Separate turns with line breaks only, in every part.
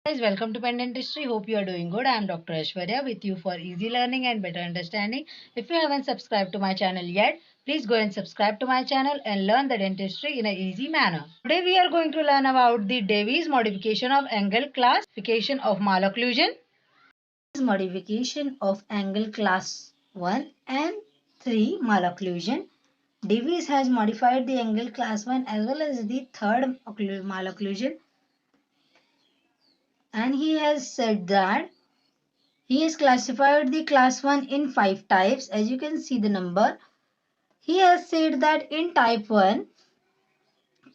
Guys, welcome to Pen Dentistry. Hope you are doing good. I am Dr. Aishwarya with you for easy learning and better understanding. If you haven't subscribed to my channel yet, please go and subscribe to my channel and learn the dentistry in an easy manner. Today we are going to learn about the Davies modification of angle classification of malocclusion. Modification of angle class 1 and 3 malocclusion. Davies has modified the angle class 1 as well as the third malocclusion, and he has said that he has classified the class 1 in 5 types. As you can see the number, he has said that in type 1,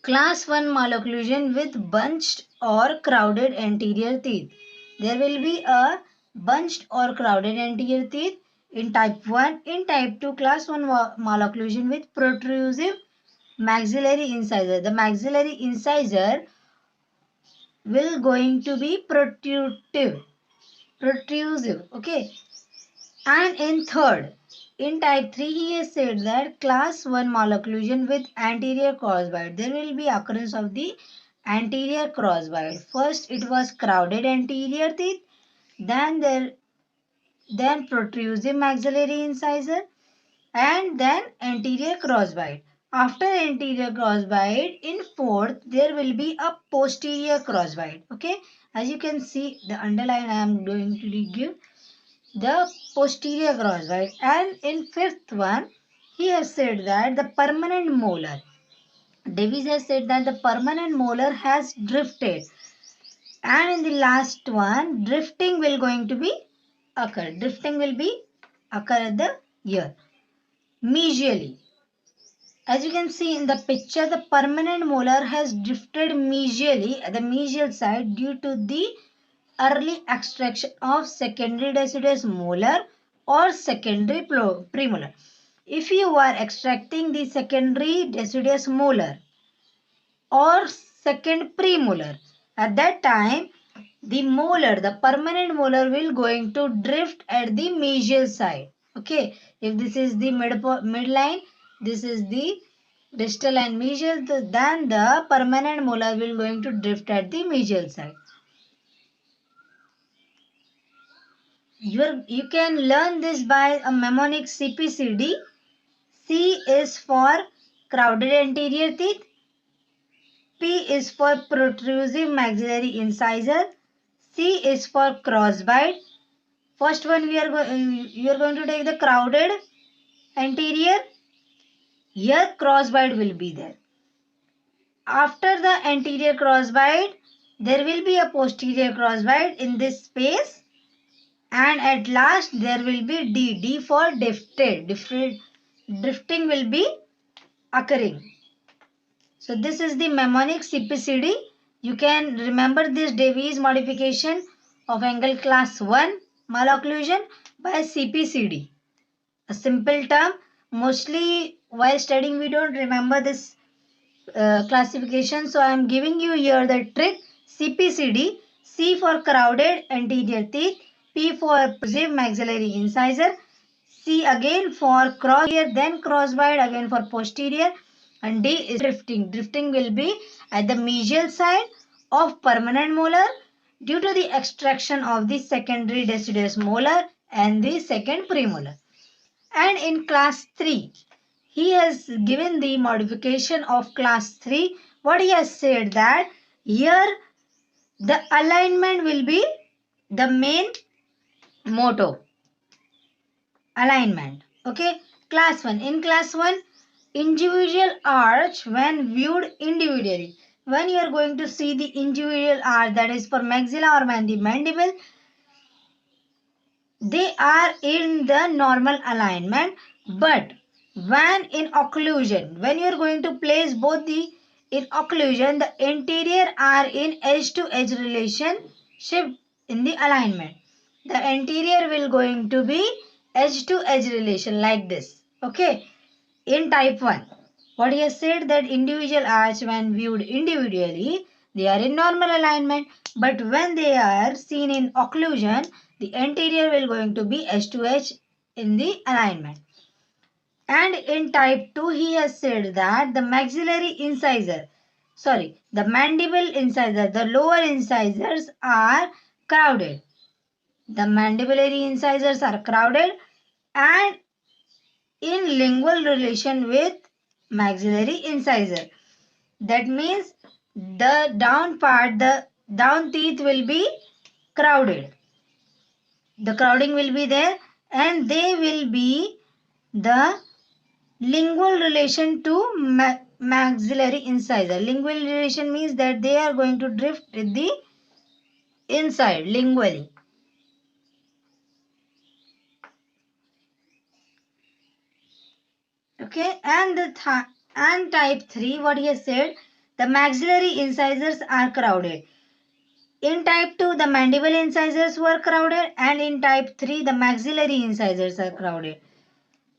class 1 malocclusion with bunched or crowded anterior teeth. There will be a bunched or crowded anterior teeth in type 1. In type 2, class 1 malocclusion with protrusive maxillary incisor. The maxillary incisor will going to be protrusive, okay. And in third, in type 3, he has said that class 1 malocclusion with anterior crossbite. There will be occurrence of the anterior crossbite. First, it was crowded anterior teeth, then protrusive maxillary incisor, and then anterior crossbite. After anterior crossbite, in fourth, there will be a posterior crossbite. Okay, as you can see, the underline I am going to give the posterior crossbite. And in fifth one, he has said that the permanent molar. Davies has said that the permanent molar has drifted. And in the last one, drifting will going to be occur. Drifting will be occur at the ear. Mesially. As you can see in the picture, the permanent molar has drifted mesially at the mesial side due to the early extraction of secondary deciduous molar or secondary premolar. If you are extracting the secondary deciduous molar or second premolar, at that time the molar, the permanent molar will going to drift at the mesial side. Okay, if this is the midline, this is the distal and mesial, then the permanent molar will going to drift at the mesial side. You can learn this by a mnemonic CPCD. C is for crowded anterior teeth. P is for protrusive maxillary incisor. C is for crossbite. First one you are going to take the crowded anterior. Here crossbite will be there. After the anterior crossbite, there will be a posterior crossbite in this space. And at last there will be D. D for drifted. Drifting will be occurring. So this is the mnemonic CPCD. You can remember this Davies modification of angle class 1 malocclusion by CPCD. A simple term. Mostly while studying we don't remember this classification. So I am giving you here the trick. CPCD. C for crowded anterior teeth. P for protrusive maxillary incisor. C again for posterior, then crossbite again for posterior, and D is drifting. Drifting will be at the mesial side of permanent molar due to the extraction of the secondary deciduous molar and the second premolar. And in class 3, he has given the modification of class 3. What he has said that here the alignment will be the main motto. Alignment. Okay. Class 1. In class 1, individual arch when viewed individually. When you are going to see the individual arch, that is for maxilla or the mandible, they are in the normal alignment. But when in occlusion, when you are going to place both the in occlusion, the anterior are in edge to edge relationship in the alignment. The anterior will going to be edge to edge relation like this. Okay. In type 1, what he has said that individual arch when viewed individually, they are in normal alignment. But when they are seen in occlusion, the anterior will going to be edge to edge in the alignment. And in type 2, he has said that the maxillary incisor. the mandible incisors, the lower incisors are crowded. The mandibulary incisors are crowded and in lingual relation with maxillary incisor. That means the down part, the down teeth will be crowded. The crowding will be there and they will be the lingual relation to maxillary incisor. Lingual relation means that they are going to drift with the inside lingually. Okay, and and type 3, what he has said, the maxillary incisors are crowded. In type 2, the mandible incisors were crowded, and in type 3, the maxillary incisors are crowded.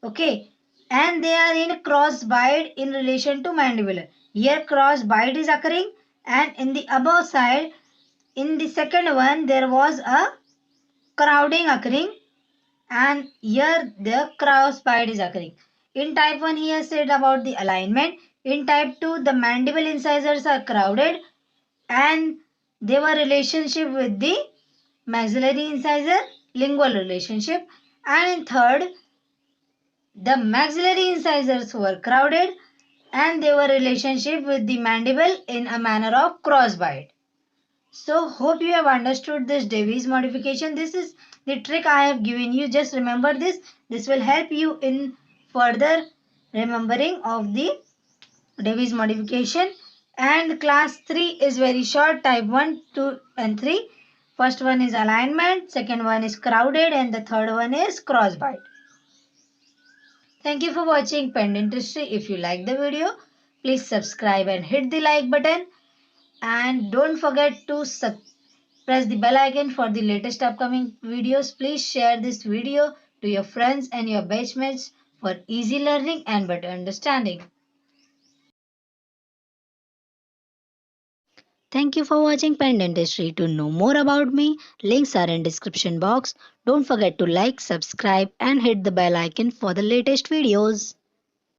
Okay, and they are in cross bite in relation to mandibular. Here cross bite is occurring, and in the above side, in the second one, there was a crowding occurring, and here the cross bite is occurring. In type 1, he has said about the alignment. In type 2, the mandible incisors are crowded and they were relationship with the maxillary incisor, lingual relationship. And in third, the maxillary incisors were crowded and they were relationship with the mandible in a manner of crossbite. So hope you have understood this Davies modification. This is the trick I have given you. Just remember this. This will help you in further remembering of the Davies modification. And class 3 is very short. Type 1, 2 and 3. First one is alignment. Second one is crowded. And the third one is crossbite. Thank you for watching Pendant History. If you like the video, please subscribe and hit the like button. And don't forget to press the bell icon for the latest upcoming videos. Please share this video to your friends and your batchmates for easy learning and better understanding. Thank you for watching Pendant History. To know more about me, links are in description box. Don't forget to like, subscribe and hit the bell icon for the latest videos.